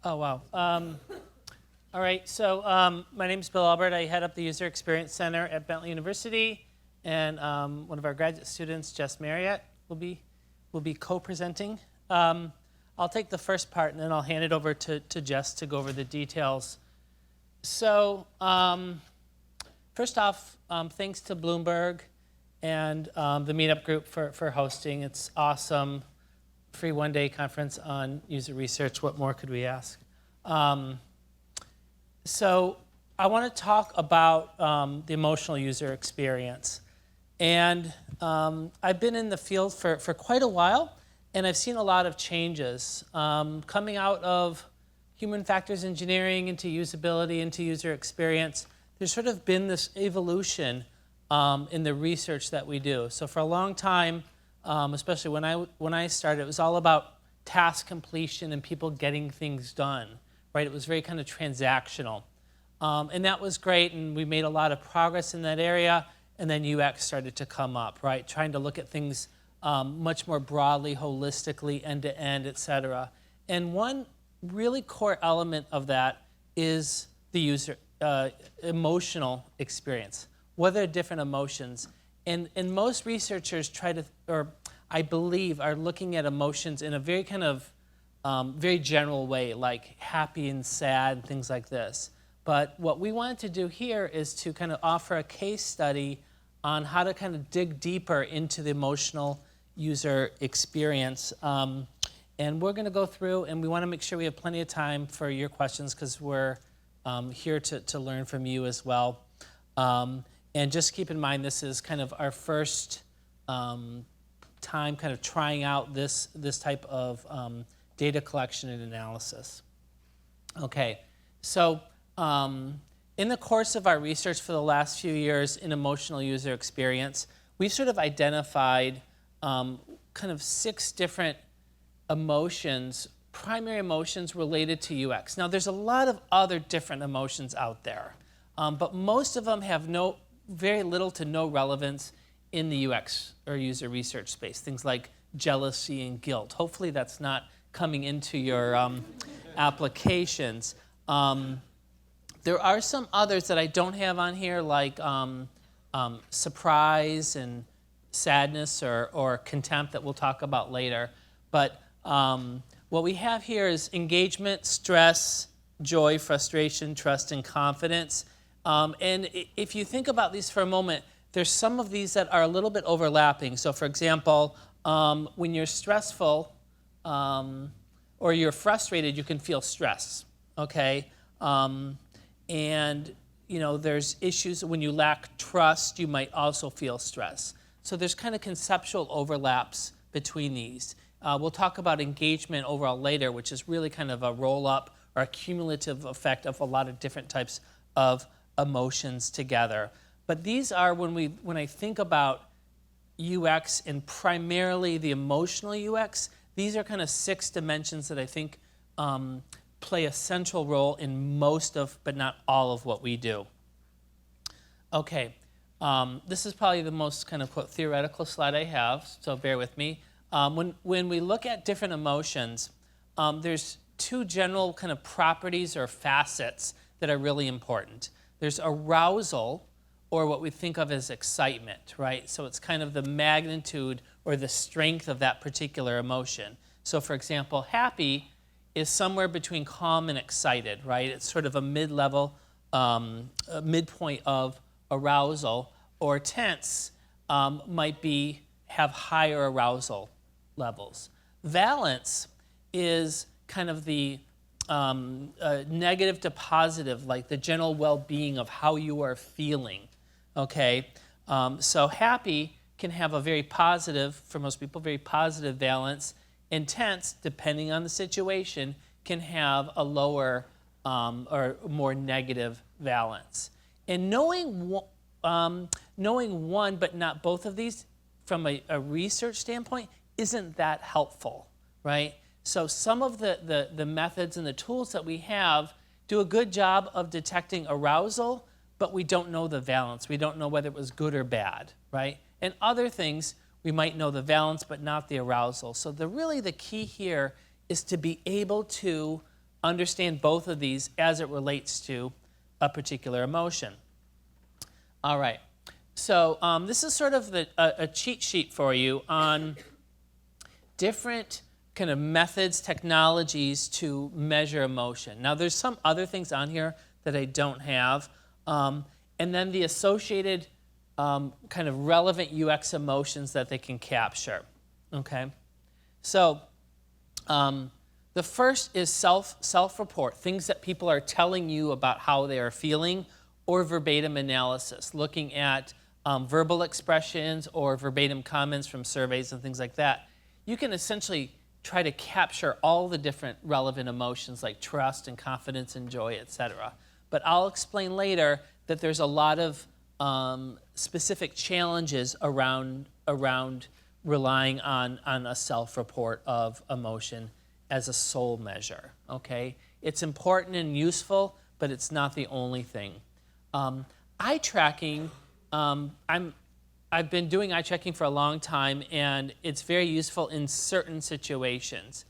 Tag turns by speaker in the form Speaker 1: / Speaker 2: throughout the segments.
Speaker 1: Oh, wow. All right, so my name is Bill Albert. I head up the User Experience Center at Bentley University, and one of our graduate students, Jess Marriott, will be co-presenting. I'll take the first part, and then I'll hand it over to Jess to go over the details. So first off, thanks to Bloomberg and the Meetup group for hosting. It's awesome. Free one-day conference on user research. What more could we ask? So I want to talk about the emotional user experience. And I've been in the field for quite a while, and I've seen a lot of changes. Coming out of human factors engineering into usability, into user experience, there's sort of been this evolution in the research that we do. So for a long time, especially when I started, it was all about task completion and people getting things done, right? It was very kind of transactional. And that was great, and we made a lot of progress in that area, and then UX started to come up, right? Trying to look at things much more broadly, holistically, end-to-end, et cetera. And one really core element of that is the user emotional experience. What are different emotions? And most researchers try to, or I believe, are looking at emotions in a very kind of very general way, like happy and sad, things like this. But what we wanted to do here is to kind of offer a case study on how to kind of dig deeper into the emotional user experience. And we're going to go through, and we want to make sure we have plenty of time for your questions because we're here to learn from you as well. And just keep in mind, this is kind of our first time kind of trying out this type of data collection and analysis. Okay, so in the course of our research for the last few years in emotional user experience, we've sort of identified kind of 6 different emotions, primary emotions related to UX. Now, there's a lot of other different emotions out there, but most of them have very little to no relevance in the UX or user research space. Things like jealousy and guilt. Hopefully that's not coming into your applications. There are some others that I don't have on here, like surprise and sadness or contempt that we'll talk about later. But what we have here is engagement, stress, joy, frustration, trust, and confidence. And if you think about these for a moment, there's some of these that are a little bit overlapping. So for example, when you're stressful or you're frustrated, you can feel stress, okay? And you know, there's issues when you lack trust, you might also feel stress. So there's kind of conceptual overlaps between these. We'll talk about engagement overall later, which is really kind of a roll-up or a cumulative effect of a lot of different types of emotions together. But these are, when I think about UX and primarily the emotional UX, these are kind of 6 dimensions that I think play a central role in most of, but not all of what we do. Okay, this is probably the most kind of quote theoretical slide I have, so bear with me. When we look at different emotions, there's 2 general kind of properties or facets that are really important. There's arousal, or what we think of as excitement, right? So it's kind of the magnitude or the strength of that particular emotion. So for example, happy is somewhere between calm and excited, right? It's sort of a mid-level, a midpoint of arousal, or tense might have higher arousal levels. Valence is kind of the negative to positive, like the general well-being of how you are feeling, okay? So happy can have a very positive, for most people, very positive valence. Intense, depending on the situation, can have a lower or more negative valence. And knowing one but not both of these from a research standpoint isn't that helpful, right? So some of the methods and the tools that we have do a good job of detecting arousal, but we don't know the valence. We don't know whether it was good or bad, right? And other things, we might know the valence, but not the arousal. So really the key here is to be able to understand both of these as it relates to a particular emotion. All right. So this is sort of a cheat sheet for you on different kind of methods, technologies to measure emotion. Now, there's some other things on here that I don't have. And then the associated kind of relevant UX emotions that they can capture. Okay? So the first is self-report, things that people are telling you about how they are feeling, or verbatim analysis, looking at verbal expressions or verbatim comments from surveys and things like that. You can essentially try to capture all the different relevant emotions like trust and confidence and joy, etc. But I'll explain later that there's a lot of specific challenges around relying on a self-report of emotion as a sole measure. Okay, it's important and useful, but it's not the only thing. Eye tracking, I've been doing eye tracking for a long time, and it's very useful in certain situations.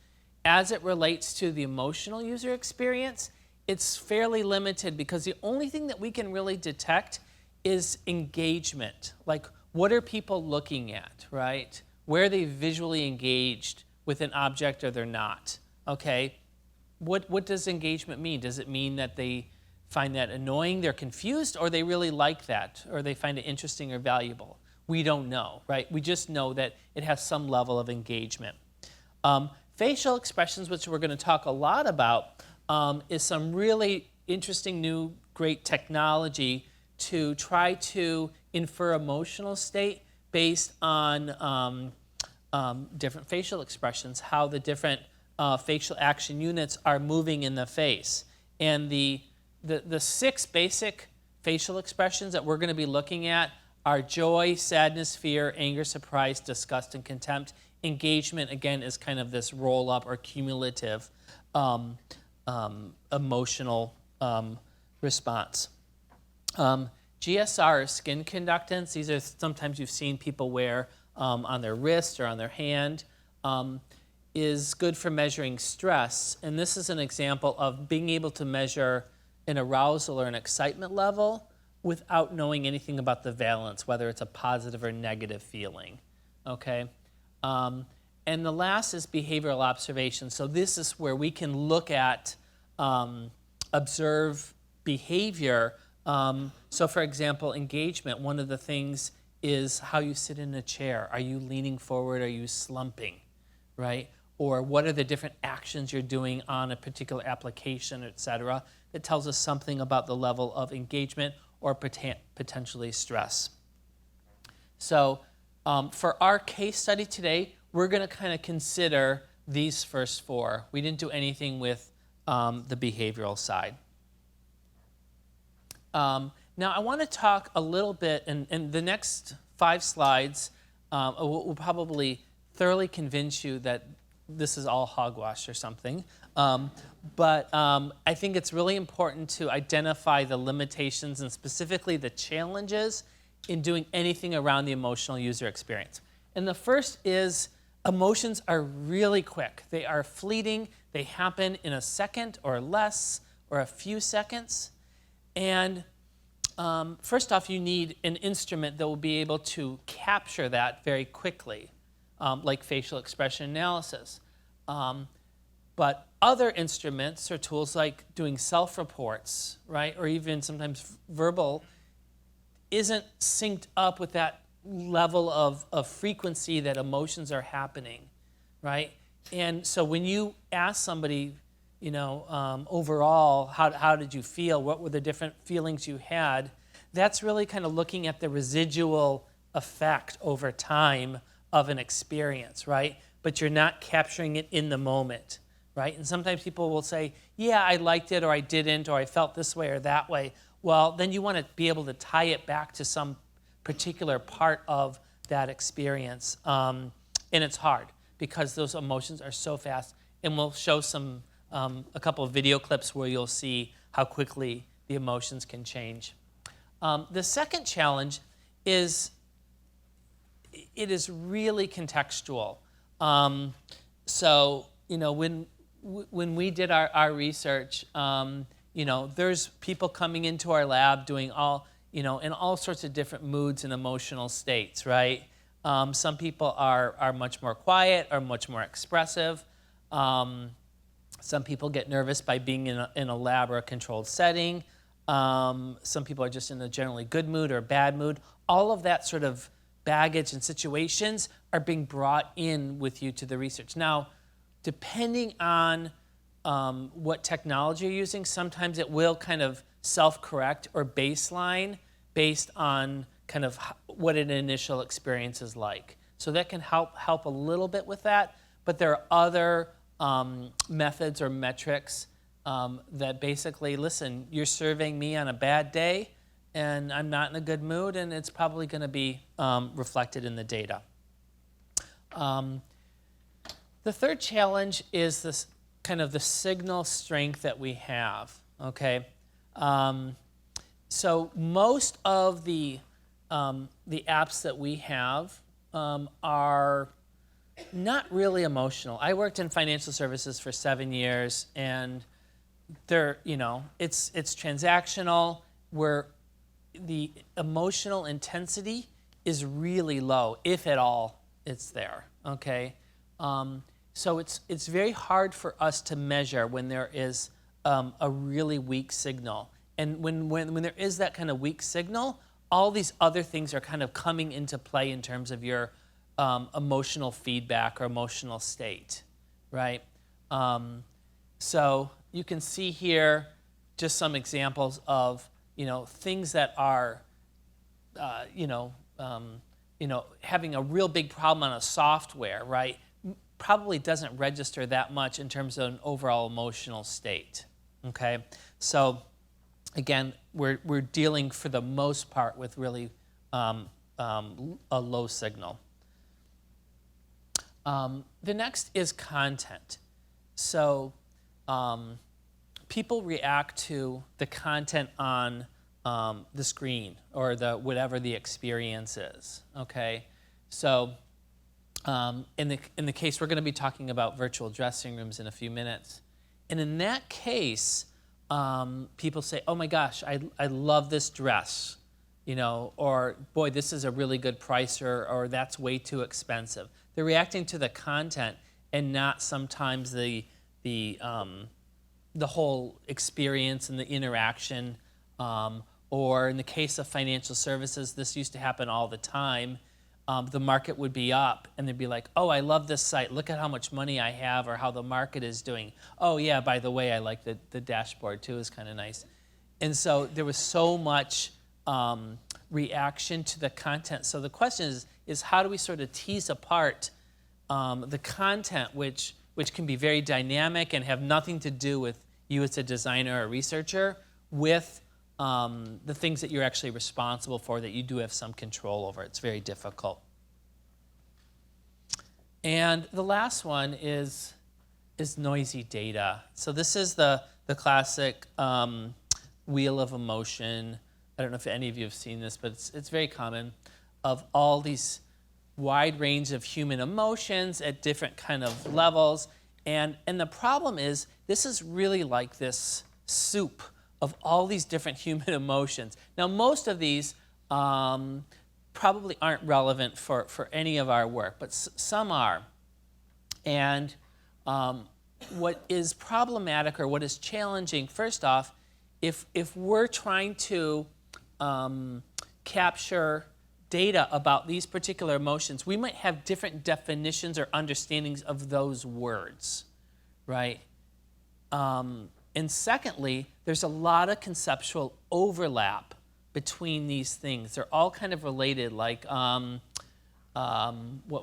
Speaker 1: As it relates to the emotional user experience, it's fairly limited because the only thing that we can really detect is engagement. Like, what are people looking at, right? Where are they visually engaged with an object or they're not? Okay, what does engagement mean? Does it mean that they find that annoying, they're confused, or they really like that, or they find it interesting or valuable? We don't know, right? We just know that it has some level of engagement. Facial expressions, which we're going to talk a lot about, is some really interesting new great technology to try to infer emotional state based on different facial expressions, how the different facial action units are moving in the face. And the 6 basic facial expressions that we're going to be looking at are joy, sadness, fear, anger, surprise, disgust, and contempt. Engagement, again, is kind of this roll-up or cumulative emotional response. GSR, skin conductance, these are sometimes you've seen people wear on their wrist or on their hand, is good for measuring stress. And this is an example of being able to measure an arousal or an excitement level without knowing anything about the valence, whether it's a positive or negative feeling, okay? And the last is behavioral observation. So this is where we can look at, observe behavior. So for example, engagement, one of the things is how you sit in a chair. Are you leaning forward? Are you slumping, right? Or what are the different actions you're doing on a particular application, et cetera, that tells us something about the level of engagement or potentially stress. So for our case study today, we're going to kind of consider these first 4. We didn't do anything with the behavioral side. Now I want to talk a little bit, and the next 5 slides will probably thoroughly convince you that this is all hogwash or something. But I think it's really important to identify the limitations and specifically the challenges in doing anything around the emotional user experience. And the first is emotions are really quick. They are fleeting. They happen in a second or less or a few seconds. And first off, you need an instrument that will be able to capture that very quickly, like facial expression analysis. But other instruments or tools like doing self-reports, right, or even sometimes verbal, isn't synced up with that level of frequency that emotions are happening, right? And so when you ask somebody, you know, overall, how did you feel? What were the different feelings you had? That's really kind of looking at the residual effect over time of an experience, right? But you're not capturing it in the moment, right? And sometimes people will say, yeah, I liked it, or I didn't, or I felt this way or that way. Well, then you want to be able to tie it back to some particular part of that experience. And it's hard because those emotions are so fast. And we'll show some a couple of video clips where you'll see how quickly the emotions can change. The second challenge is it is really contextual. So, you know, when when we did our research, there's people coming into our lab doing in all sorts of different moods and emotional states, right? Some people are much more quiet or much more expressive. Some people get nervous by being in a lab or a controlled setting. Some people are just in a generally good mood or bad mood. All of that sort of baggage and situations are being brought in with you to the research. Now, depending on what technology you're using, sometimes it will kind of self-correct or baseline based on kind of what an initial experience is like. So that can help a little bit with that, but there are other methods or metrics that basically, listen, you're surveying me on a bad day, and I'm not in a good mood, and it's probably going to be reflected in the data. The third challenge is this kind of the signal strength that we have, okay? So most of the apps that we have are not really emotional. I worked in financial services for 7 years, and they're, it's transactional, where the emotional intensity is really low, if at all it's there, okay? So it's very hard for us to measure when there is a really weak signal. And when there is that kind of weak signal, all these other things are kind of coming into play in terms of your emotional feedback or emotional state, right? So you can see here just some examples of things that are having a real big problem on a software, right? Probably doesn't register that much in terms of an overall emotional state, okay? So again, we're dealing for the most part with really a low signal. The next is content. So people react to the content on the screen or whatever the experience is, okay? So in the case, we're going to be talking about virtual dressing rooms in a few minutes. And in that case, people say, oh my gosh, I love this dress, or boy, this is a really good price, or that's way too expensive. They're reacting to the content and not sometimes the whole experience and the interaction. Or in the case of financial services, this used to happen all the time. The market would be up, and they'd be like, oh, I love this site. Look at how much money I have, or how the market is doing. Oh, yeah, by the way, I like the dashboard, too. It's kind of nice. And so there was so much reaction to the content. So the question is how do we sort of tease apart the content, which can be very dynamic and have nothing to do with you as a designer or researcher, with the things that you're actually responsible for, that you do have some control over. It's very difficult. And the last one is noisy data. So this is the classic wheel of emotion. I don't know if any of you have seen this, but it's very common, of all these wide range of human emotions at different kind of levels. And the problem is, this is really like this soup of all these different human emotions. Now, most of these probably aren't relevant for any of our work, but some are. And what is problematic, or what is challenging, first off, if we're trying to capture data about these particular emotions, we might have different definitions or understandings of those words, right? And secondly, there's a lot of conceptual overlap between these things. They're all kind of related, like, what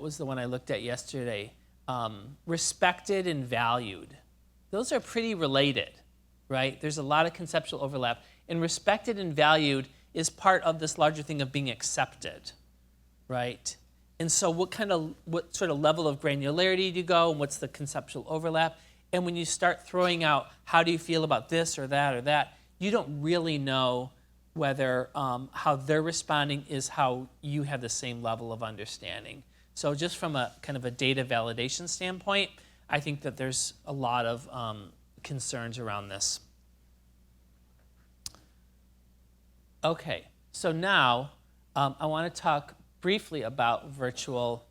Speaker 1: was the one I looked at yesterday? Respected and valued. Those are pretty related, right? There's a lot of conceptual overlap. And respected and valued is part of this larger thing of being accepted, right? And so what sort of level of granularity do you go, and what's the conceptual overlap? And when you start throwing out, how do you feel about this or that, you don't really know whether how they're responding is how you have the same level of understanding. So just from a kind of a data validation standpoint, I think that there's a lot of concerns around this. Okay, so now I want to talk briefly about virtual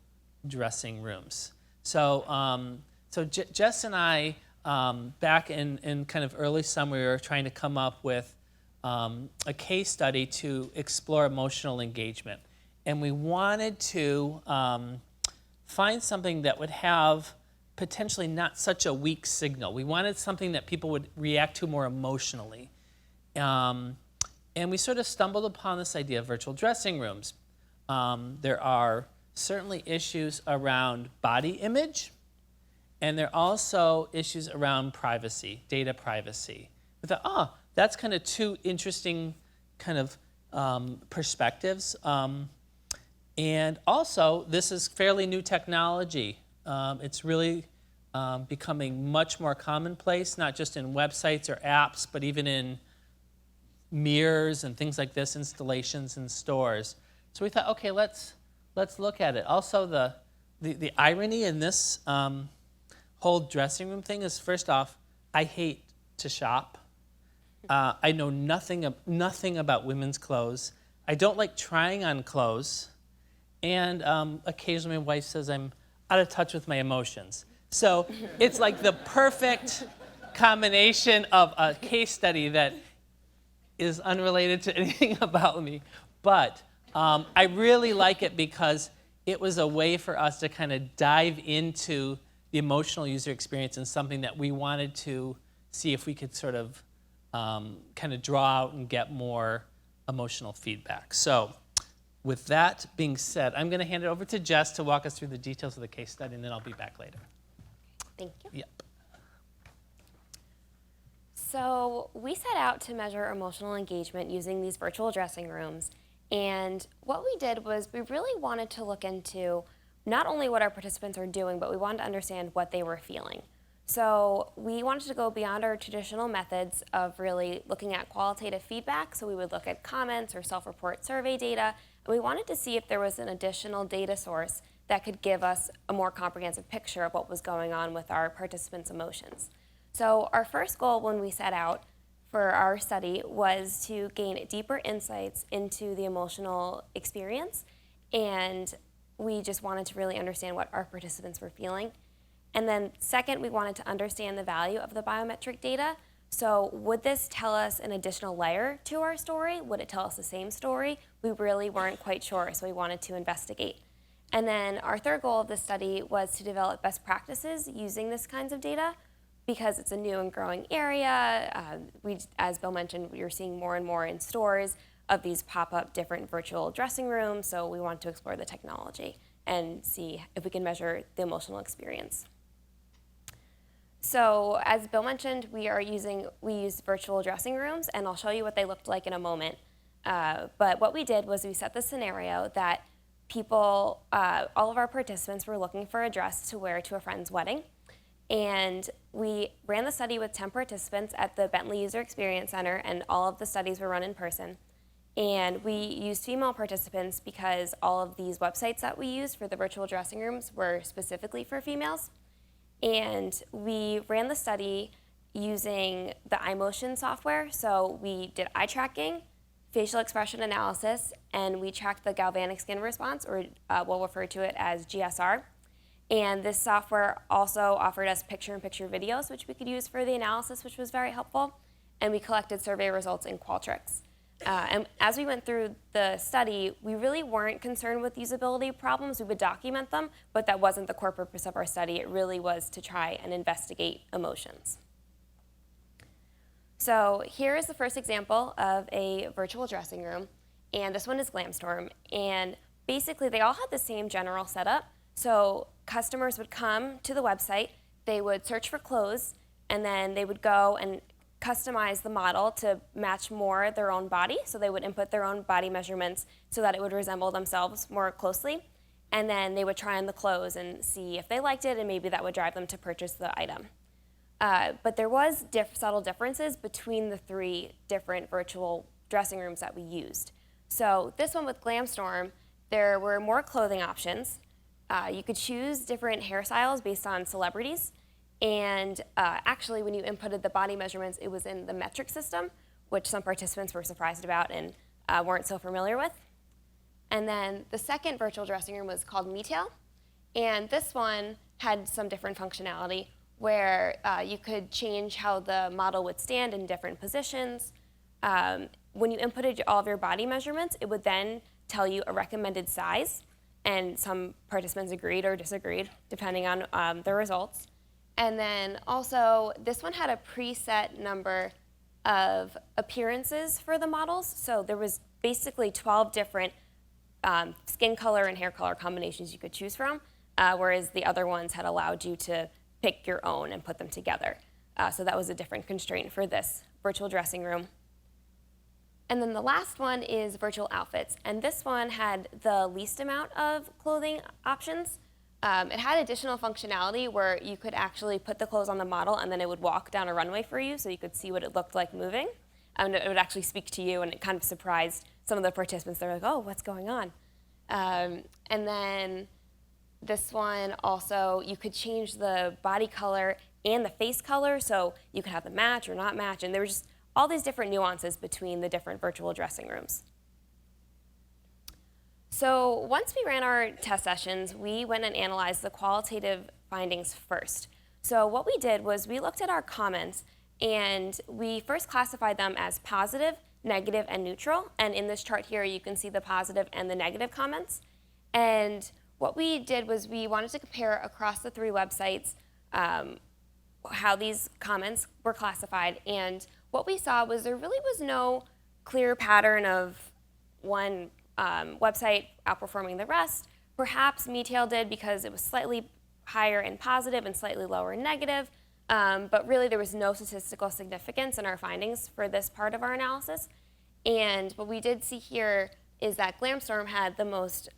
Speaker 1: dressing rooms. So, Jess and I, back in kind of early summer, we were trying to come up with a case study to explore emotional engagement. And we wanted to find something that would have potentially not such a weak signal. We wanted something that people would react to more emotionally. And we sort of stumbled upon this idea of virtual dressing rooms. There are certainly issues around body image, and there are also issues around privacy, data privacy. We thought, that's kind of two interesting kind of perspectives. And also, this is fairly new technology. It's really becoming much more commonplace, not just in websites or apps, but even in mirrors and things like this, installations in stores. So we thought, okay, let's look at it. Also, the irony in this whole dressing room thing is, first off, I hate to shop. I know nothing about women's clothes. I don't like trying on clothes. And occasionally my wife says I'm out of touch with my emotions. So it's like the perfect combination of a case study that is unrelated to anything about me. But I really like it because it was a way for us to kind of dive into the emotional user experience and something that we wanted to see if we could sort of kind of draw out and get more emotional feedback. So with that being said, I'm going to hand it over to Jess to walk us through the details of the case study, and then I'll be back later.
Speaker 2: Thank you.
Speaker 1: Yep.
Speaker 2: So we set out to measure emotional engagement using these virtual dressing rooms. And what we did was we really wanted to look into not only what our participants are doing, but we wanted to understand what they were feeling. So we wanted to go beyond our traditional methods of really looking at qualitative feedback. So we would look at comments or self-report survey data. And we wanted to see if there was an additional data source that could give us a more comprehensive picture of what was going on with our participants' emotions. So our first goal when we set out for our study was to gain deeper insights into the emotional experience, and we just wanted to really understand what our participants were feeling. And then second, we wanted to understand the value of the biometric data. So would this tell us an additional layer to our story? Would it tell us the same story? We really weren't quite sure, so we wanted to investigate. And then our third goal of the study was to develop best practices using this kinds of data, because it's a new and growing area. As Bill mentioned, we are seeing more and more in stores of these pop-up different virtual dressing rooms, so we want to explore the technology and see if we can measure the emotional experience. So as Bill mentioned, we use virtual dressing rooms, and I'll show you what they looked like in a moment. But what we did was we set the scenario that people, all of our participants were looking for a dress to wear to a friend's wedding. And we ran the study with 10 participants at the Bentley User Experience Center, and all of the studies were run in person. And we used female participants because all of these websites that we used for the virtual dressing rooms were specifically for females. And we ran the study using the iMotion software. So we did eye tracking, facial expression analysis, and we tracked the galvanic skin response, or we'll refer to it as GSR. And this software also offered us picture-in-picture videos, which we could use for the analysis, which was very helpful. And we collected survey results in Qualtrics. And as we went through the study, we really weren't concerned with usability problems. We would document them, but that wasn't the core purpose of our study. It really was to try and investigate emotions. So here is the first example of a virtual dressing room. And this one is Glamstorm. And basically, they all had the same general setup. So customers would come to the website, they would search for clothes, and then they would go and customize the model to match more their own body. So they would input their own body measurements so that it would resemble themselves more closely. And then they would try on the clothes and see if they liked it, and maybe that would drive them to purchase the item. But there was subtle differences between the 3 different virtual dressing rooms that we used. So this one with Glamstorm, there were more clothing options. You could choose different hairstyles based on celebrities, And actually, when you inputted the body measurements, it was in the metric system, which some participants were surprised about and weren't so familiar with. And then the second virtual dressing room was called Metail. And this one had some different functionality where you could change how the model would stand in different positions. When you inputted all of your body measurements, it would then tell you a recommended size. And some participants agreed or disagreed, depending on the results. And then also, this one had a preset number of appearances for the models. So there was basically 12 different skin color and hair color combinations you could choose from, whereas the other ones had allowed you to pick your own and put them together. So that was a different constraint for this virtual dressing room. And then the last one is virtual outfits. And this one had the least amount of clothing options. It had additional functionality where you could actually put the clothes on the model and then it would walk down a runway for you so you could see what it looked like moving. And it would actually speak to you, and it kind of surprised some of the participants. They're like, oh, what's going on? And then this one also, you could change the body color and the face color, so you could have them match or not match. And there were just all these different nuances between the different virtual dressing rooms. So once we ran our test sessions, we went and analyzed the qualitative findings first. So what we did was we looked at our comments, and we first classified them as positive, negative, and neutral. And in this chart here, you can see the positive and the negative comments. And what we did was we wanted to compare across the 3 websites how these comments were classified. And what we saw was there really was no clear pattern of one website outperforming the rest. Perhaps Metail did because it was slightly higher in positive and slightly lower in negative, but really there was no statistical significance in our findings for this part of our analysis. And what we did see here is that Glamstorm had the most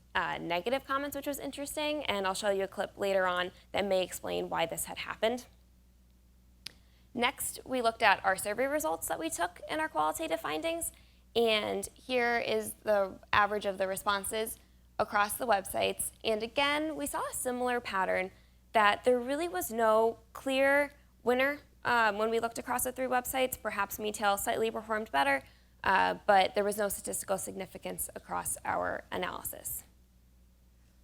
Speaker 2: negative comments, which was interesting, and I'll show you a clip later on that may explain why this had happened. Next, we looked at our survey results that we took in our qualitative findings. And here is the average of the responses across the websites. And again, we saw a similar pattern that there really was no clear winner when we looked across the 3 websites. Perhaps Metail slightly performed better, but there was no statistical significance across our analysis.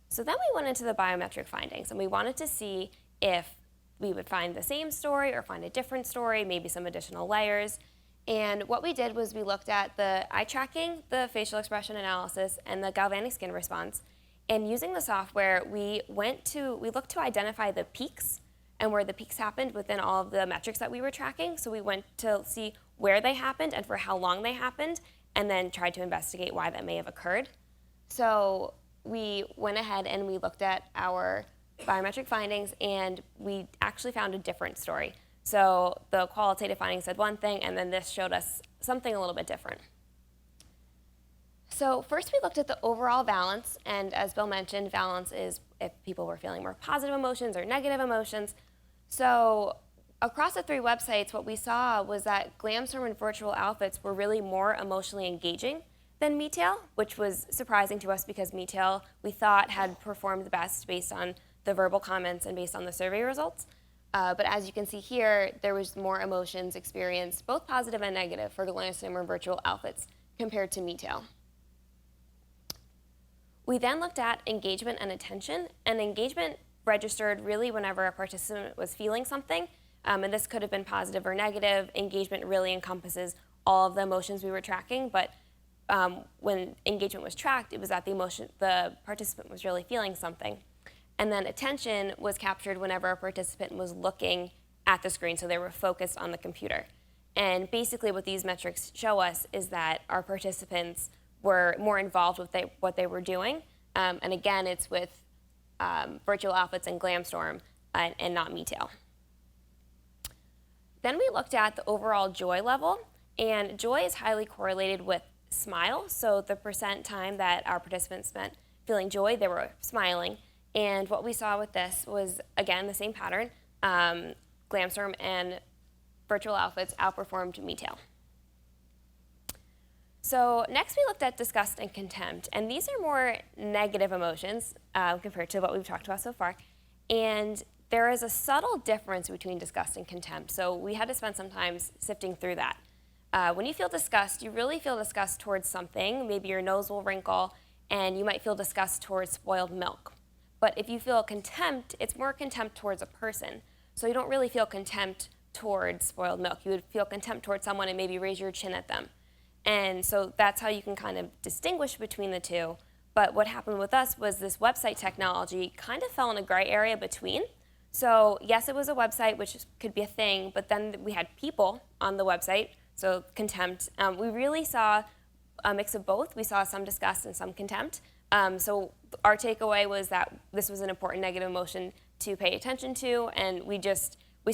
Speaker 2: So then we went into the biometric findings, and we wanted to see if we would find the same story or find a different story, maybe some additional layers. And what we did was we looked at the eye tracking, the facial expression analysis, and the galvanic skin response. And using the software, we looked to identify the peaks and where the peaks happened within all of the metrics that we were tracking. So we went to see where they happened and for how long they happened, and then tried to investigate why that may have occurred. So we went ahead and we looked at our biometric findings, and we actually found a different story. So the qualitative findings said one thing, and then this showed us something a little bit different. So first we looked at the overall valence, and as Bill mentioned, valence is if people were feeling more positive emotions or negative emotions. So across the 3 websites, what we saw was that Glamstorm and virtual outfits were really more emotionally engaging than Metail, which was surprising to us because Metail, we thought, had performed the best based on the verbal comments and based on the survey results. But as you can see here, there was more emotions experienced, both positive and negative, for Glamstorm and virtual outfits compared to Metail. We then looked at engagement and attention, and engagement registered really whenever a participant was feeling something, and this could have been positive or negative. Engagement really encompasses all of the emotions we were tracking, but when engagement was tracked, it was that the participant was really feeling something. And then attention was captured whenever a participant was looking at the screen, so they were focused on the computer. And basically what these metrics show us is that our participants were more involved with what they were doing. And again, it's with virtual outfits and Glamstorm and not Metail. Then we looked at the overall joy level, and joy is highly correlated with smile. So the percent time that our participants spent feeling joy, they were smiling. And what we saw with this was, again, the same pattern. Glamstorm and virtual outfits outperformed Metail. So next we looked at disgust and contempt. And these are more negative emotions compared to what we've talked about so far. And there is a subtle difference between disgust and contempt. So we had to spend some time sifting through that. When you feel disgust, you really feel disgust towards something. Maybe your nose will wrinkle, and you might feel disgust towards spoiled milk. But if you feel contempt, it's more contempt towards a person. So you don't really feel contempt towards spoiled milk. You would feel contempt towards someone and maybe raise your chin at them. And so that's how you can kind of distinguish between the two. But what happened with us was this website technology kind of fell in a gray area between. So yes, it was a website, which could be a thing, but then we had people on the website, so contempt. We really saw a mix of both. We saw some disgust and some contempt. So our takeaway was that this was an important negative emotion to pay attention to, and we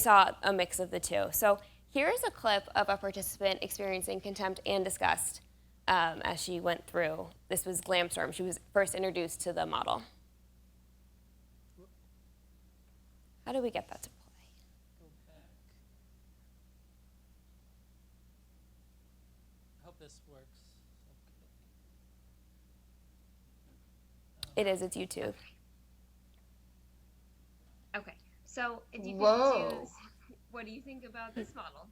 Speaker 2: saw a mix of the two. So here's a clip of a participant experiencing contempt and disgust as she went through. This was Glamstorm. She was first introduced to the model. How do we get that to play?
Speaker 1: Go back. I hope this works.
Speaker 2: It is, it's YouTube.
Speaker 3: Okay, so if you
Speaker 4: Whoa.
Speaker 3: could choose, what do you think about this model?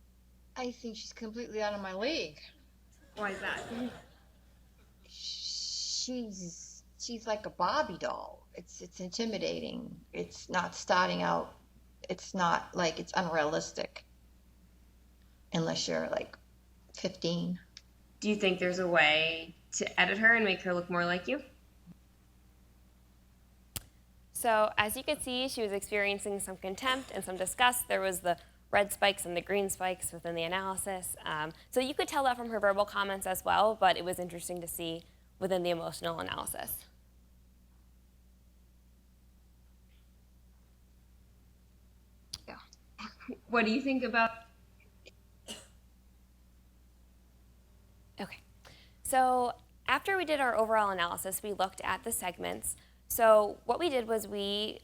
Speaker 4: I think she's completely out of my league.
Speaker 3: Why is that?
Speaker 4: She's like a Barbie doll. It's intimidating. It's not starting out. It's not like it's unrealistic. Unless you're like 15.
Speaker 3: Do you think there's a way to edit her and make her look more like you?
Speaker 2: So as you could see, she was experiencing some contempt and some disgust. There was the red spikes and the green spikes within the analysis. So you could tell that from her verbal comments as well, but it was interesting to see within the emotional analysis.
Speaker 3: Yeah. What do you think about?
Speaker 2: Okay, so after we did our overall analysis, we looked at the segments. So what we did was we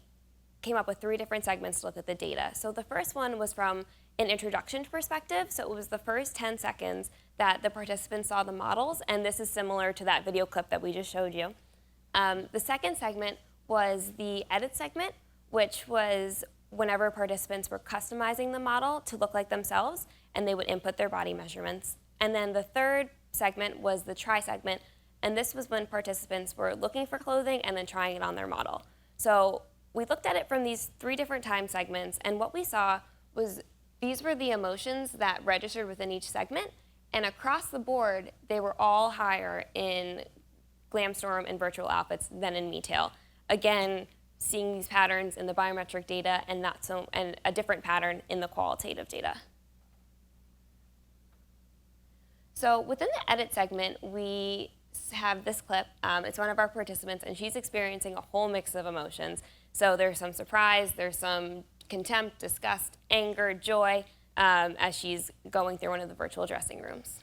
Speaker 2: came up with 3 different segments to look at the data. So the first one was from an introduction perspective. So it was the first 10 seconds that the participants saw the models, and this is similar to that video clip that we just showed you. The second segment was the edit segment, which was whenever participants were customizing the model to look like themselves, and they would input their body measurements. And then the third segment was the try segment, and this was when participants were looking for clothing and then trying it on their model. So we looked at it from these 3 different time segments, and what we saw was these were the emotions that registered within each segment, and across the board, they were all higher in Glamstorm and virtual outfits than in MeTail. Again, seeing these patterns in the biometric data and a different pattern in the qualitative data. So within the edit segment, we have this clip. It's one of our participants, and she's experiencing a whole mix of emotions. So there's some surprise, there's some contempt, disgust, anger, joy, as she's going through one of the virtual dressing rooms.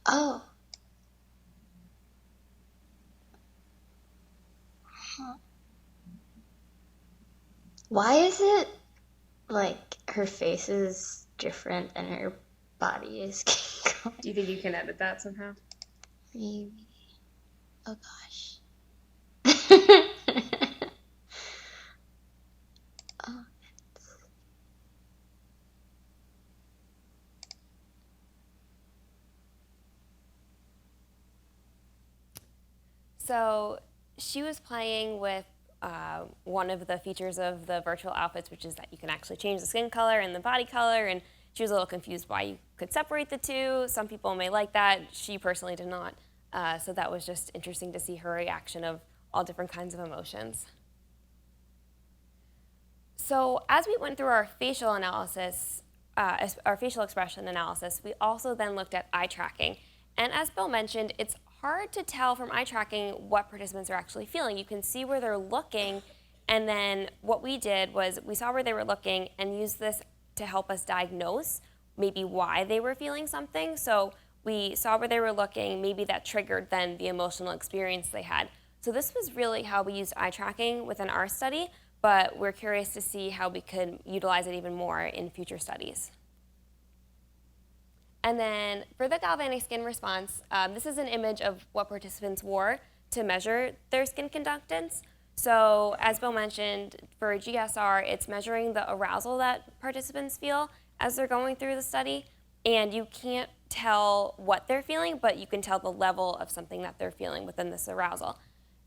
Speaker 4: Oh.
Speaker 5: Why is it like her face is different and her body is
Speaker 3: Do you think you can edit that somehow?
Speaker 5: maybe? Oh gosh. Oh.
Speaker 2: So she was playing with one of the features of the virtual outfits, which is that you can actually change the skin color and the body color, and she was a little confused why you could separate the two. Some people may like that. She personally did not. So that was just interesting to see her reaction of all different kinds of emotions. So as we went through our facial analysis, our facial expression analysis, we also then looked at eye tracking. And as Bill mentioned, it's hard to tell from eye tracking what participants are actually feeling. You can see where they're looking, and then what we did was we saw where they were looking and used this to help us diagnose maybe why they were feeling something. So we saw where they were looking, maybe that triggered then the emotional experience they had. So this was really how we used eye tracking within our study, but we're curious to see how we could utilize it even more in future studies. And then for the galvanic skin response, this is an image of what participants wore to measure their skin conductance. So as Bill mentioned, for GSR, it's measuring the arousal that participants feel as they're going through the study. And you can't tell what they're feeling, but you can tell the level of something that they're feeling within this arousal.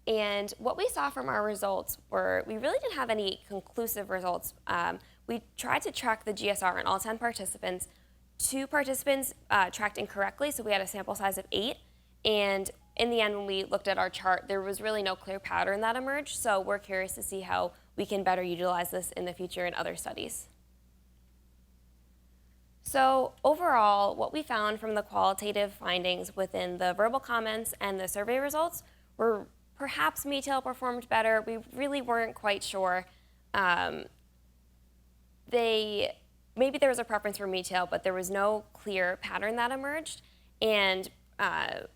Speaker 2: And what we saw from our results were we really didn't have any conclusive results. We tried to track the GSR in all 10 participants. 2 participants tracked incorrectly, so we had a sample size of 8. And in the end, when we looked at our chart, there was really no clear pattern that emerged. So we're curious to see how we can better utilize this in the future in other studies. So overall, what we found from the qualitative findings within the verbal comments and the survey results were perhaps me-tail performed better. We really weren't quite sure. Maybe there was a preference for me-tail, but there was no clear pattern that emerged. And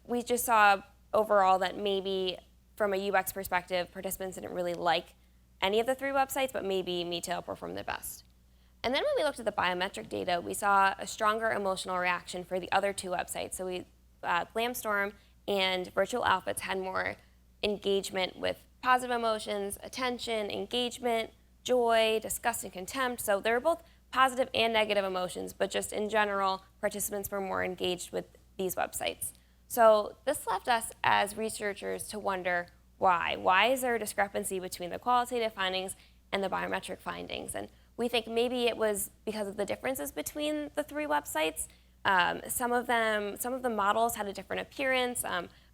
Speaker 2: we just saw overall that maybe from a UX perspective, participants didn't really like any of the 3 websites, but maybe me-tail performed the best. And then when we looked at the biometric data, we saw a stronger emotional reaction for the other 2 websites. So Glamstorm and Virtual Outfits had more engagement with positive emotions, attention, engagement, joy, disgust, and contempt. So they were both positive and negative emotions, but just in general, participants were more engaged with these websites. So this left us as researchers to wonder why. Why is there a discrepancy between the qualitative findings and the biometric findings? And we think maybe it was because of the differences between the 3 websites. Some of the models had a different appearance,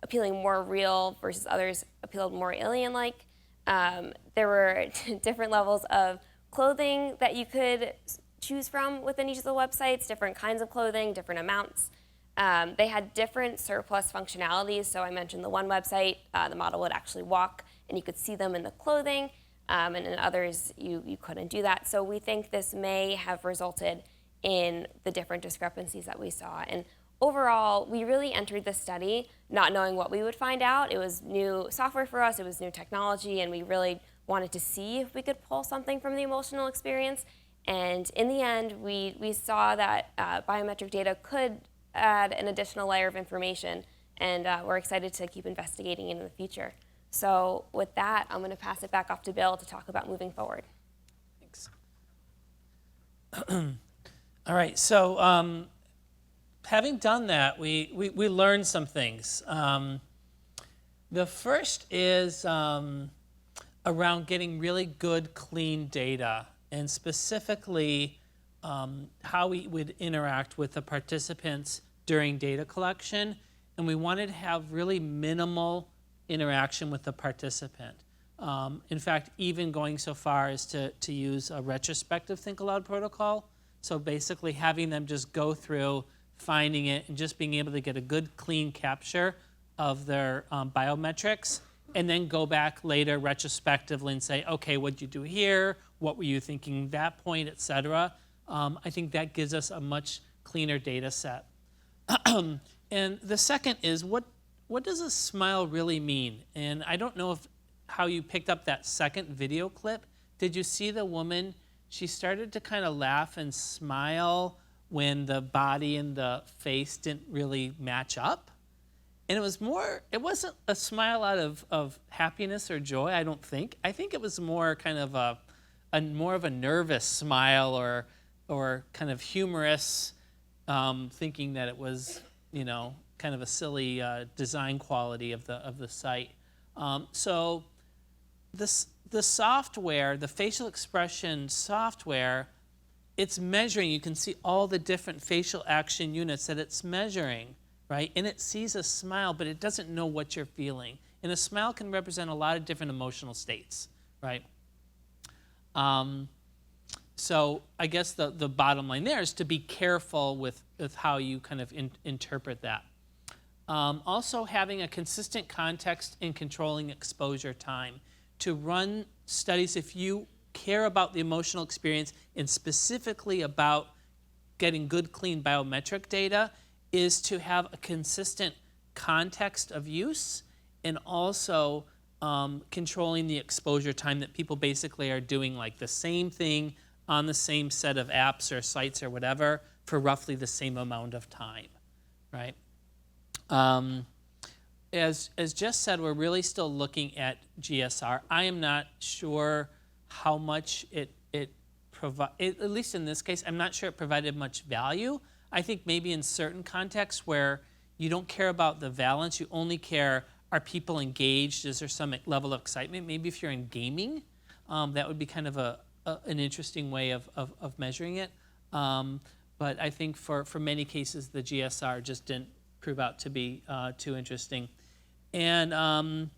Speaker 2: appealing more real versus others appealed more alien-like. There were different levels of clothing that you could choose from within each of the websites, different kinds of clothing, different amounts. They had different surplus functionalities. So I mentioned the one website, the model would actually walk and you could see them in the clothing. And in others, you couldn't do that. So we think this may have resulted in the different discrepancies that we saw. And overall, we really entered the study not knowing what we would find out. It was new software for us, it was new technology, and we really wanted to see if we could pull something from the emotional experience. And in the end, we saw that biometric data could add an additional layer of information, and we're excited to keep investigating it in the future. So with that, I'm going to pass it back off to Bill to talk about moving forward.
Speaker 1: Thanks. All right, so having done that, we learned some things. The first is around getting really good, clean data, and specifically how we would interact with the participants during data collection. And we wanted to have really minimal interaction with the participant. In fact, even going so far as to use a retrospective think aloud protocol. So basically having them just go through, finding it, and just being able to get a good clean capture of their biometrics, and then go back later retrospectively and say, okay, what'd you do here? What were you thinking at that point, et cetera. I think that gives us a much cleaner data set. And the second is, what does a smile really mean? And I don't know how you picked up that second video clip. Did you see the woman? She started to kind of laugh and smile when the body and the face didn't really match up. And it wasn't a smile out of happiness or joy, I don't think. I think it was more kind of more of a nervous smile or kind of humorous, thinking that it was, kind of a silly design quality of the site. So the software, the facial expression software, it's measuring. You can see all the different facial action units that it's measuring, right? And it sees a smile, but it doesn't know what you're feeling. And a smile can represent a lot of different emotional states, right? So I guess the bottom line there is to be careful with how you kind of interpret that. Also having a consistent context and controlling exposure time. To run studies, if you care about the emotional experience and specifically about getting good, clean biometric data, is to have a consistent context of use and also controlling the exposure time, that people basically are doing like the same thing on the same set of apps or sites or whatever for roughly the same amount of time, right? As Jess said, we're really still looking at GSR. I am not sure how much it provide, at least in this case, I'm not sure it provided much value. I think maybe in certain contexts where you don't care about the valence, you only care, are people engaged? Is there some level of excitement? Maybe if you're in gaming, that would be kind of an interesting way of measuring it. But I think for many cases, the GSR just didn't prove out to be too interesting. And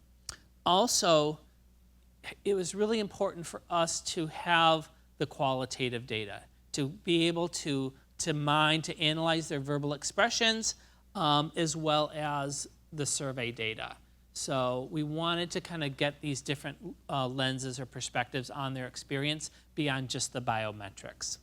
Speaker 1: also, it was really important for us to have the qualitative data, to be able to mine, to analyze their verbal expressions, as well as the survey data. So we wanted to kind of get these different lenses or perspectives on their experience beyond just the biometrics.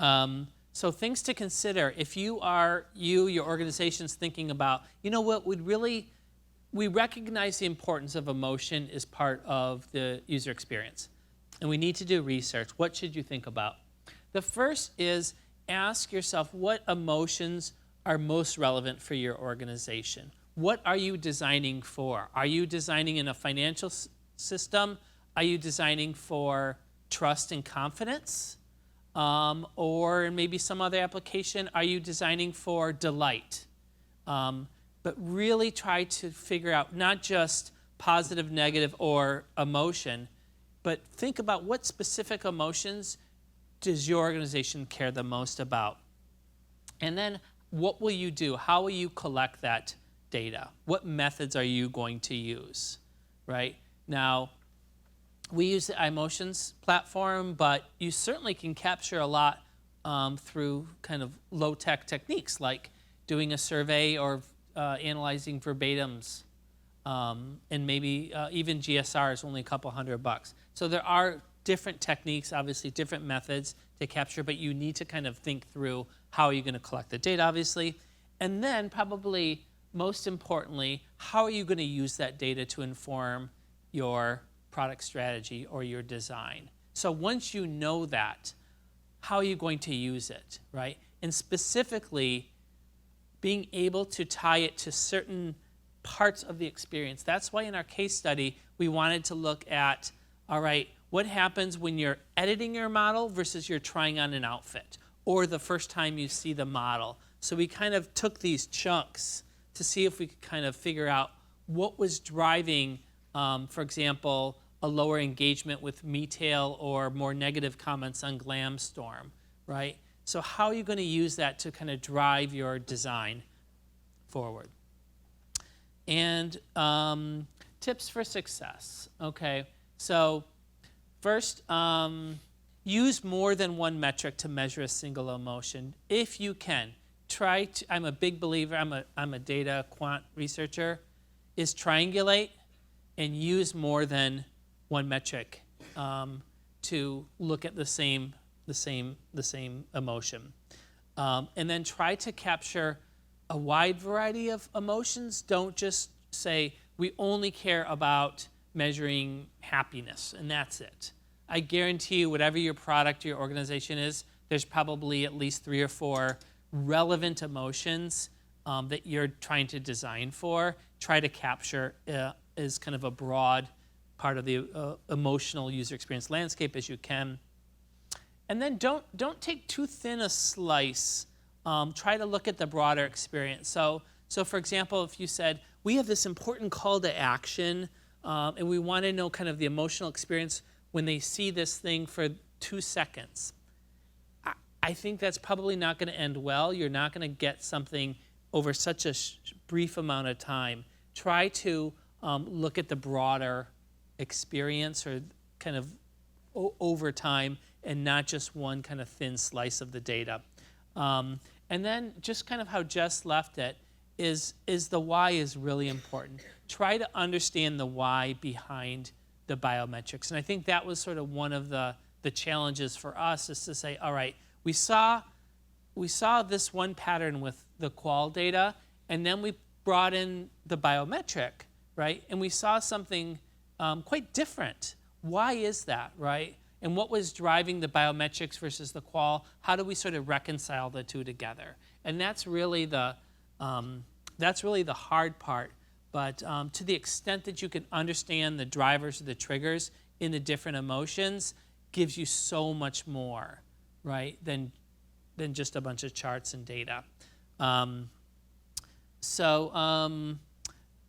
Speaker 1: So things to consider if your organization's thinking about, you know what, we recognize the importance of emotion as part of the user experience. And we need to do research. What should you think about? The first is ask yourself what emotions are most relevant for your organization. What are you designing for? Are you designing in a financial system? Are you designing for trust and confidence? Or maybe some other application, are you designing for delight? But really try to figure out not just positive, negative, or emotion, but think about what specific emotions does your organization care the most about? And then what will you do? How will you collect that data? What methods are you going to use, right? Now, we use the iMotions platform, but you certainly can capture a lot through kind of low-tech techniques like doing a survey or analyzing verbatims. And maybe even GSR is only a couple $100. So there are different techniques, obviously different methods to capture, but you need to kind of think through how are you going to collect the data, obviously. And then probably most importantly, how are you going to use that data to inform your product strategy or your design? So once you know that, how are you going to use it, right? And specifically, being able to tie it to certain parts of the experience. That's why in our case study, we wanted to look at, all right, what happens when you're editing your model versus you're trying on an outfit, or the first time you see the model. So we kind of took these chunks to see if we could kind of figure out what was driving, for example, a lower engagement with Metail or more negative comments on Glamstorm, right? So how are you going to use that to kind of drive your design forward? And tips for success. Okay, so first, use more than one metric to measure a single emotion. If you can, try to, I'm a big believer, I'm a data quant researcher, is triangulate and use more than one metric to look at the same emotion. And then try to capture a wide variety of emotions. Don't just say, we only care about measuring happiness, and that's it. I guarantee you, whatever your product or your organization is, there's probably at least 3 or 4 relevant emotions that you're trying to design for. Try to capture as kind of a broad part of the emotional user experience landscape as you can. And then don't take too thin a slice. Try to look at the broader experience. So for example, if you said, we have this important call to action, and we want to know kind of the emotional experience when they see this thing for 2 seconds. I think that's probably not going to end well. You're not going to get something over such a brief amount of time. Try to look at the broader experience or kind of over time and not just one kind of thin slice of the data. And then just kind of how Jess left it is the why is really important. Try to understand the why behind the biometrics. And I think that was sort of one of the challenges for us, is to say, all right, we saw this one pattern with the qual data, and then we brought in the biometric, right? And we saw something quite different. Why is that, right? And what was driving the biometrics versus the qual? How do we sort of reconcile the two together? And that's really the hard part. But to the extent that you can understand the drivers or the triggers in the different emotions, gives you so much more, right, than just a bunch of charts and data. So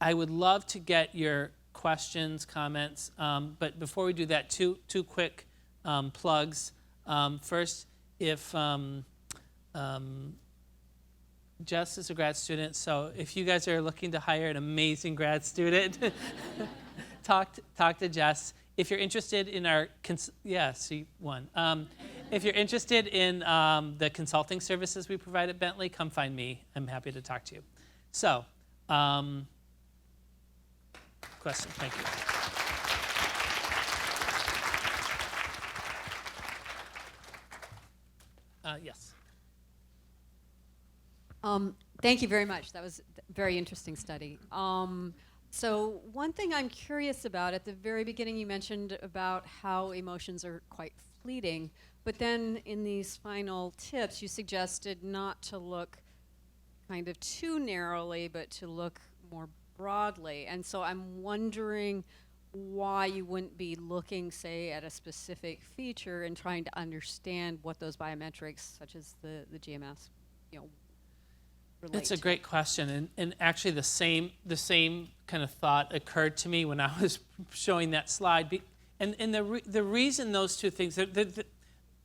Speaker 1: I would love to get your questions, comments, but before we do that, two quick plugs. First, if Jess is a grad student, so if you guys are looking to hire an amazing grad student, talk to Jess. If you're interested in our, she won. If you're interested in the consulting services we provide at Bentley, come find me. I'm happy to talk to you. So, question, thank you. Yes.
Speaker 6: Thank you very much. That was a very interesting study. So one thing I'm curious about, at the very beginning you mentioned about how emotions are quite fleeting, but then in these final tips you suggested not to look kind of too narrowly, but to look more broadly. And so I'm wondering why you wouldn't be looking, say, at a specific feature and trying to understand what those biometrics, such as the GMS, relate
Speaker 1: That's a
Speaker 6: to.
Speaker 1: great question, and actually the same kind of thought occurred to me when I was showing that slide. And the reason those two things,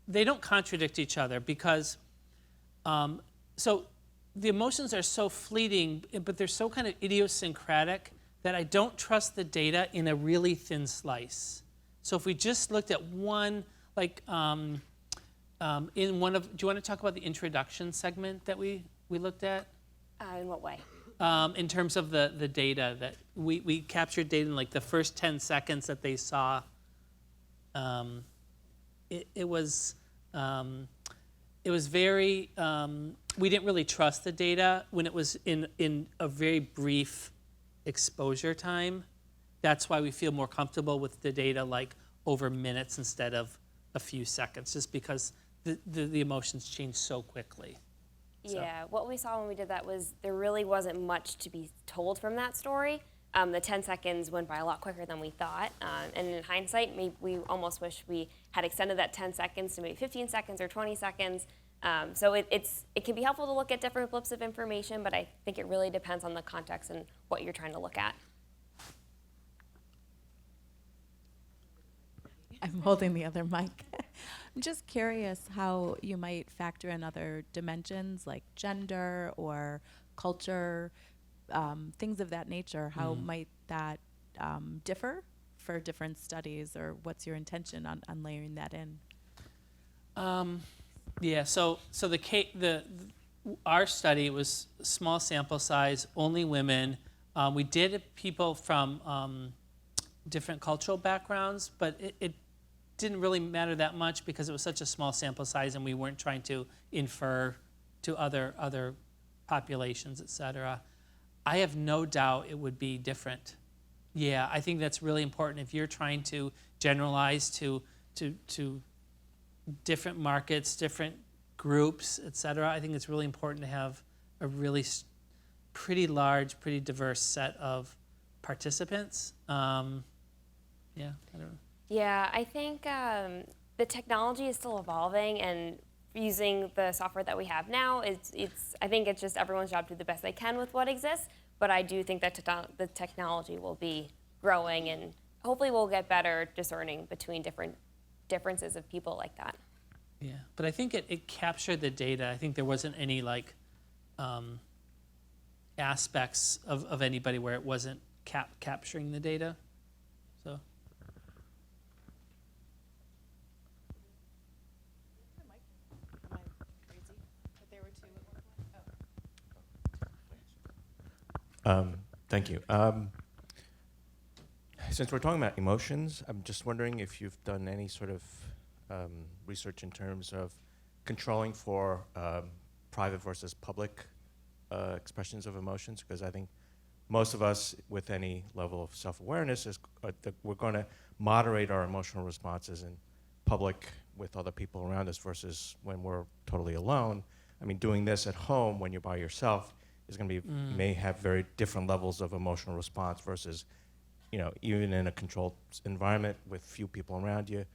Speaker 1: they don't contradict each other, because so the emotions are so fleeting, but they're so kind of idiosyncratic that I don't trust the data in a really thin slice. So if we just looked at one, like in one of, do you want to talk about the introduction segment that we looked at?
Speaker 2: In what way?
Speaker 1: In terms of the data that we captured data in like the first 10 seconds that they saw. It was very, we didn't really trust the data when it was in a very brief exposure time. That's why we feel more comfortable with the data like over minutes instead of a few seconds, just because the emotions change so quickly. So.
Speaker 2: Yeah, what we saw when we did that was there really wasn't much to be told from that story. The 10 seconds went by a lot quicker than we thought. And in hindsight, we almost wish we had extended that 10 seconds to maybe 15 seconds or 20 seconds. So it can be helpful to look at different blips of information, but I think it really depends on the context and what you're trying to look at.
Speaker 7: I'm holding the other mic. I'm just curious how you might factor in other dimensions like gender or culture, things of that nature. How might that differ for different studies, or what's your intention on layering that in?
Speaker 1: Yeah, so our study was small sample size, only women. We did people from different cultural backgrounds, but it didn't really matter that much because it was such a small sample size, and we weren't trying to infer to other populations, et cetera. I have no doubt it would be different. Yeah, I think that's really important if you're trying to generalize to different markets, different groups, et cetera. I think it's really important to have a really pretty large, pretty diverse set of participants. Yeah, I don't know.
Speaker 2: Yeah, I think the technology is still evolving, and using the software that we have now, I think it's just everyone's job to do the best they can with what exists, but I do think that the technology will be growing, and hopefully we'll get better discerning between different differences of people like that.
Speaker 1: Yeah, but I think it captured the data. I think there wasn't any aspects of anybody where it wasn't capturing the data. So.
Speaker 8: Thank you. Since we're talking about emotions, I'm just wondering if you've done any sort of research in terms of controlling for private versus public expressions of emotions, because I think most of us with any level of self-awareness we're going to moderate our emotional responses in public with other people around us versus when we're totally alone. I mean, doing this at home when you're by yourself is going to be may have very different levels of emotional response versus, even in a controlled environment with few people around you.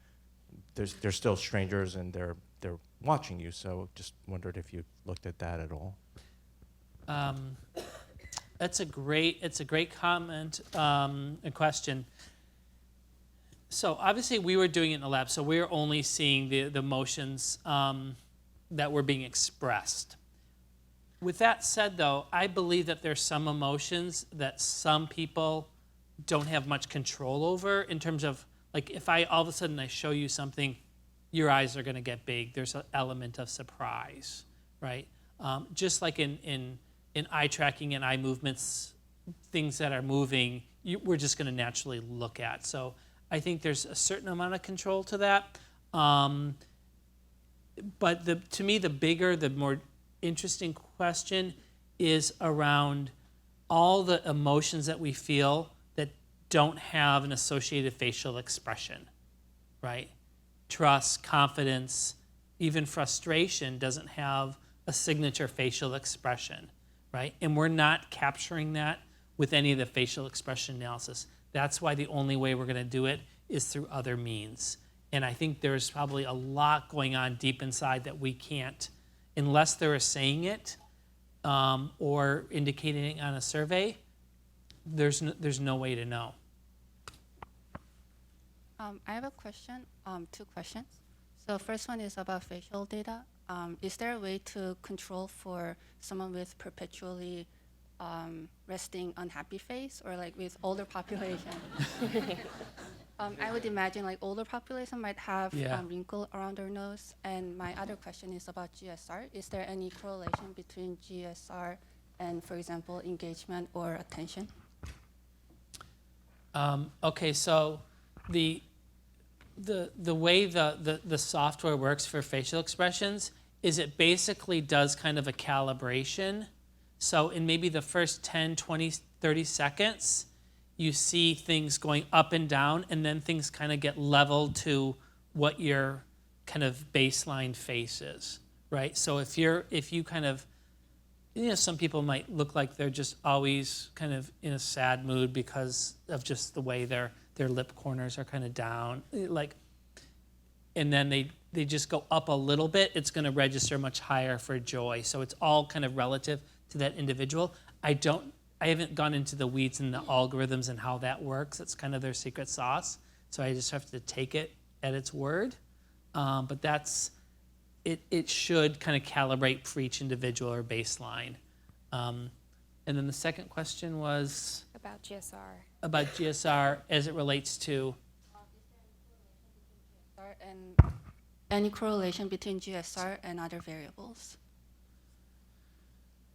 Speaker 8: They're still strangers and they're watching you. So just wondered if you looked at that at all.
Speaker 1: It's a great comment and question. So obviously we were doing it in the lab, so we were only seeing the emotions that were being expressed. With that said, though, I believe that there's some emotions that some people don't have much control over in terms of, like, if all of a sudden I show you something, your eyes are going to get big. There's an element of surprise, right? Just like in eye tracking and eye movements, things that are moving, we're just going to naturally look at. So I think there's a certain amount of control to that. But to me, the more interesting question is around all the emotions that we feel that don't have an associated facial expression, right? Trust, confidence, even frustration doesn't have a signature facial expression, right? And we're not capturing that with any of the facial expression analysis. That's why the only way we're going to do it is through other means. And I think there's probably a lot going on deep inside that we can't, unless they're saying it or indicating it on a survey, there's no way to know.
Speaker 9: I have a question, 2 questions. So first one is about facial data. Is there a way to control for someone with perpetually resting unhappy face, or like with older population? I would imagine like older population might have wrinkle around their nose. And my other question is about GSR. Is there any correlation between GSR and, for example, engagement or attention?
Speaker 1: Okay, so the way the software works for facial expressions is it basically does kind of a calibration. So in maybe the first 10, 20, 30 seconds, you see things going up and down, and then things kind of get leveled to what your kind of baseline face is, right? So if you kind of, some people might look like they're just always kind of in a sad mood because of just the way their lip corners are kind of down, and then they just go up a little bit, it's going to register much higher for joy. So it's all kind of relative to that individual. I haven't gone into the weeds and the algorithms and how that works. It's kind of their secret sauce. So I just have to take it at its word. But it should kind of calibrate for each individual or baseline. And then the second question was?
Speaker 2: About GSR.
Speaker 1: About GSR as it relates to?
Speaker 9: And any correlation between GSR and other variables?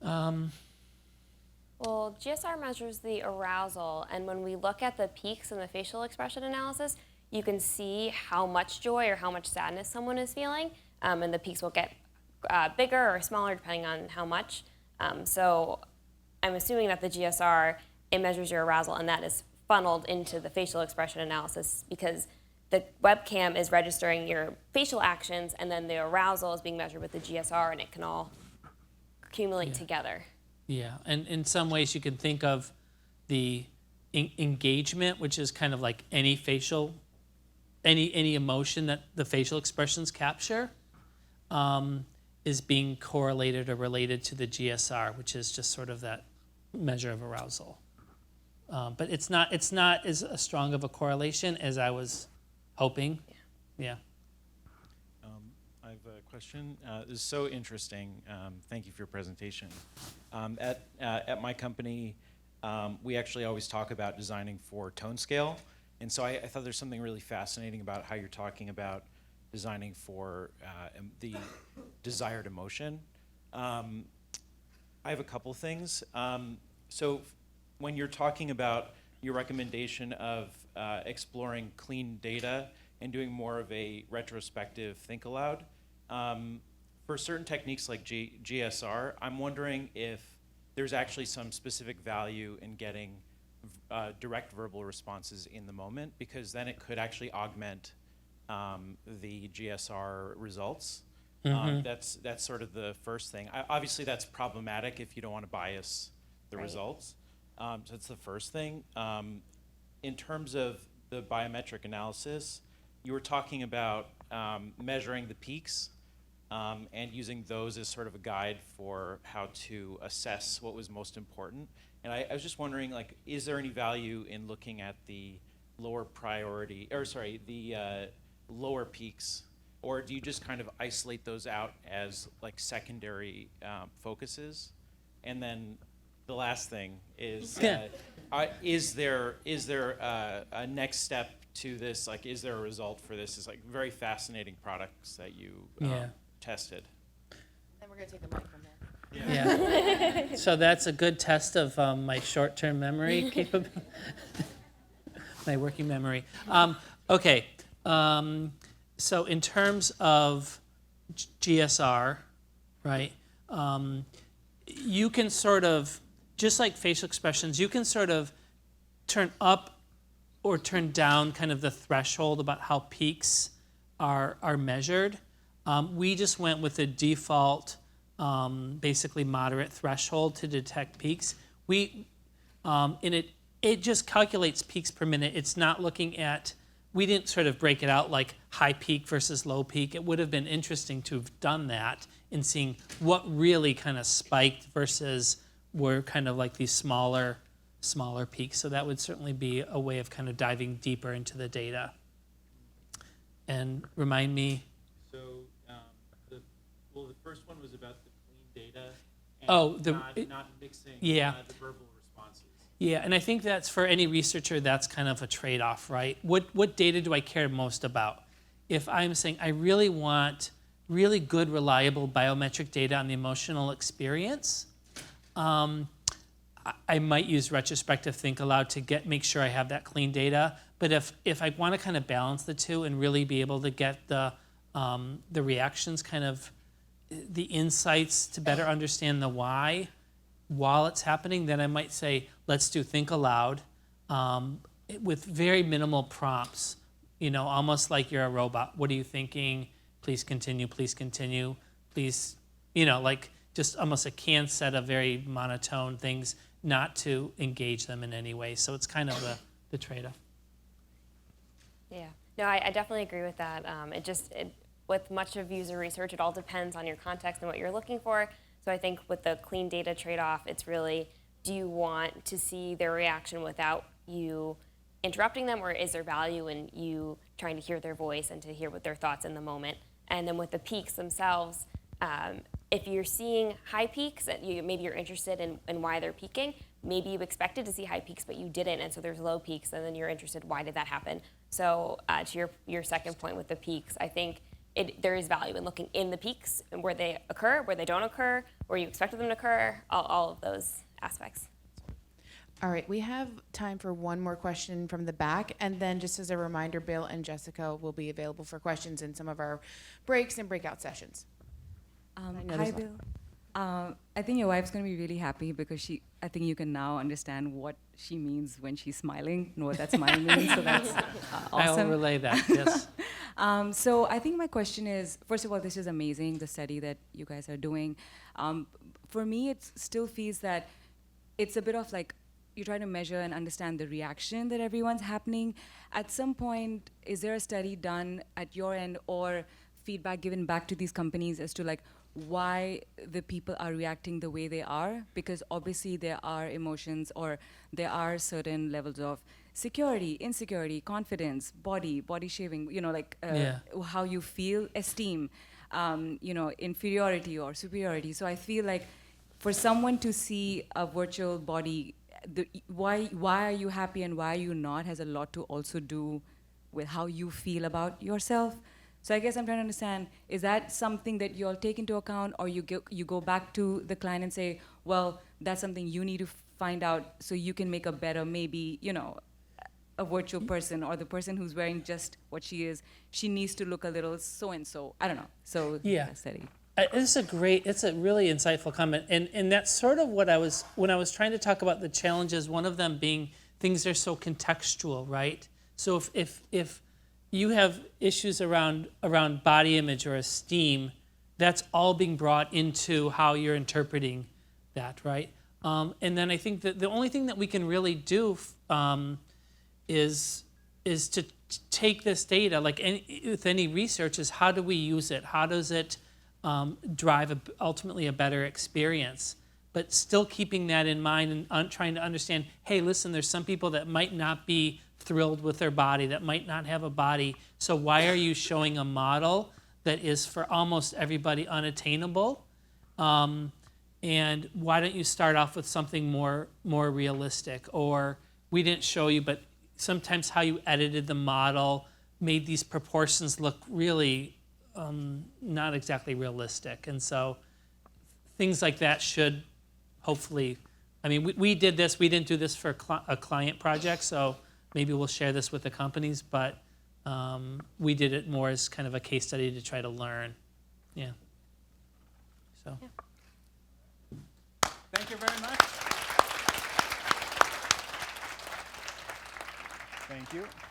Speaker 2: Well, GSR measures the arousal, and when we look at the peaks in the facial expression analysis, you can see how much joy or how much sadness someone is feeling, and the peaks will get bigger or smaller depending on how much. So I'm assuming that the GSR, it measures your arousal, and that is funneled into the facial expression analysis because the webcam is registering your facial actions, and then the arousal is being measured with the GSR, and it can all accumulate together.
Speaker 1: Yeah, and in some ways you can think of the engagement, which is kind of like any emotion that the facial expressions capture, is being correlated or related to the GSR, which is just sort of that measure of arousal. But it's not as strong of a correlation as I was hoping. Yeah.
Speaker 10: I have a question. This is so interesting. Thank you for your presentation. At my company, we actually always talk about designing for tone scale. And so I thought there's something really fascinating about how you're talking about designing for the desired emotion. I have a couple things. So when you're talking about your recommendation of exploring clean data and doing more of a retrospective think aloud, for certain techniques like GSR, I'm wondering if there's actually some specific value in getting direct verbal responses in the moment, because then it could actually augment the GSR results. That's sort of the first thing. Obviously, that's problematic if you don't want to bias the results. So that's the first thing. In terms of the biometric analysis, you were talking about measuring the peaks and using those as sort of a guide for how to assess what was most important. And I was just wondering, like, is there any value in looking at the lower priority, or sorry, the lower peaks, or do you just kind of isolate those out as like secondary focuses? And then the last thing is, is there a next step to this? Like, is there a result for this? It's like very fascinating products that you tested.
Speaker 11: Then we're gonna take the mic from there.
Speaker 1: Yeah. So that's a good test of my short-term memory capability, my working memory. Okay. So in terms of GSR, right, you can sort of, just like facial expressions, you can sort of turn up or turn down kind of the threshold about how peaks are measured. We just went with the default, basically moderate threshold to detect peaks. It just calculates peaks per minute. It's not looking at, we didn't sort of break it out like high peak versus low peak. It would have been interesting to have done that in seeing what really kind of spiked versus were kind of like these smaller peaks. So that would certainly be a way of kind of diving deeper into the data. And remind me.
Speaker 10: So the first one was about the clean data and not mixing the verbal responses.
Speaker 1: Yeah, and I think that's for any researcher, that's kind of a trade-off, right? What data do I care most about? If I'm saying I really want really good, reliable biometric data on the emotional experience, I might use retrospective think aloud to make sure I have that clean data. But if I want to kind of balance the two and really be able to get the reactions, kind of the insights to better understand the why while it's happening, then I might say, let's do think aloud with very minimal prompts, almost like you're a robot. What are you thinking? Please continue, please continue, please, like just almost a canned set of very monotone things, not to engage them in any way. So it's kind of the trade-off.
Speaker 2: Yeah, no, I definitely agree with that. With much of user research, it all depends on your context and what you're looking for. So I think with the clean data trade-off, it's really, do you want to see their reaction without you interrupting them, or is there value in you trying to hear their voice and to hear what their thoughts in the moment? And then with the peaks themselves, if you're seeing high peaks, and maybe you're interested in why they're peaking, maybe you expected to see high peaks, but you didn't, and so there's low peaks, and then you're interested, why did that happen? So to your second point with the peaks, I think there is value in looking in the peaks and where they occur, where they don't occur, where you expected them to occur, all of those aspects.
Speaker 11: All right, we have time for one more question from the back, and then just as a reminder, Bill and Jessica will be available for questions in some of our breaks and breakout sessions.
Speaker 12: Hi, Bill. I think your wife's going to be really happy because I think you can now understand what she means when she's smiling and what that smile means. So that's awesome.
Speaker 1: I'll relay that, yes.
Speaker 12: So I think my question is, first of all, this is amazing, the study that you guys are doing. For me, it still feels that it's a bit of like, you try to measure and understand the reaction that everyone's happening. At some point, is there a study done at your end or feedback given back to these companies as to like why the people are reacting the way they are? Because obviously there are emotions or there are certain levels of security, insecurity, confidence, body shaming, how you feel, esteem, inferiority or superiority. So I feel like for someone to see a virtual body, why are you happy and why are you not has a lot to also do with how you feel about yourself. So I guess I'm trying to understand, is that something that you all take into account, or you go back to the client and say, well, that's something you need to find out so you can make a better, maybe, a virtual person, or the person who's wearing just what she is, she needs to look a little so-and-so. I don't know. So
Speaker 1: yeah.
Speaker 12: Steady.
Speaker 1: It's a really insightful comment, and that's sort of what when I was trying to talk about the challenges. One of them being things are so contextual, right? So if you have issues around body image or esteem, that's all being brought into how you're interpreting that, right? And then I think that the only thing that we can really do is to take this data, like with any research, is how do we use it? How does it drive ultimately a better experience? But still keeping that in mind and trying to understand, hey, listen, there's some people that might not be thrilled with their body, that might not have a body. So why are you showing a model that is for almost everybody unattainable? And why don't you start off with something more realistic? Or we didn't show you, but sometimes how you edited the model made these proportions look really not exactly realistic. And so things like that should hopefully, I mean, we did this, we didn't do this for a client project, so maybe we'll share this with the companies, but we did it more as kind of a case study to try to learn. Yeah. So.
Speaker 2: Yeah.
Speaker 13: Thank you very much. Thank you.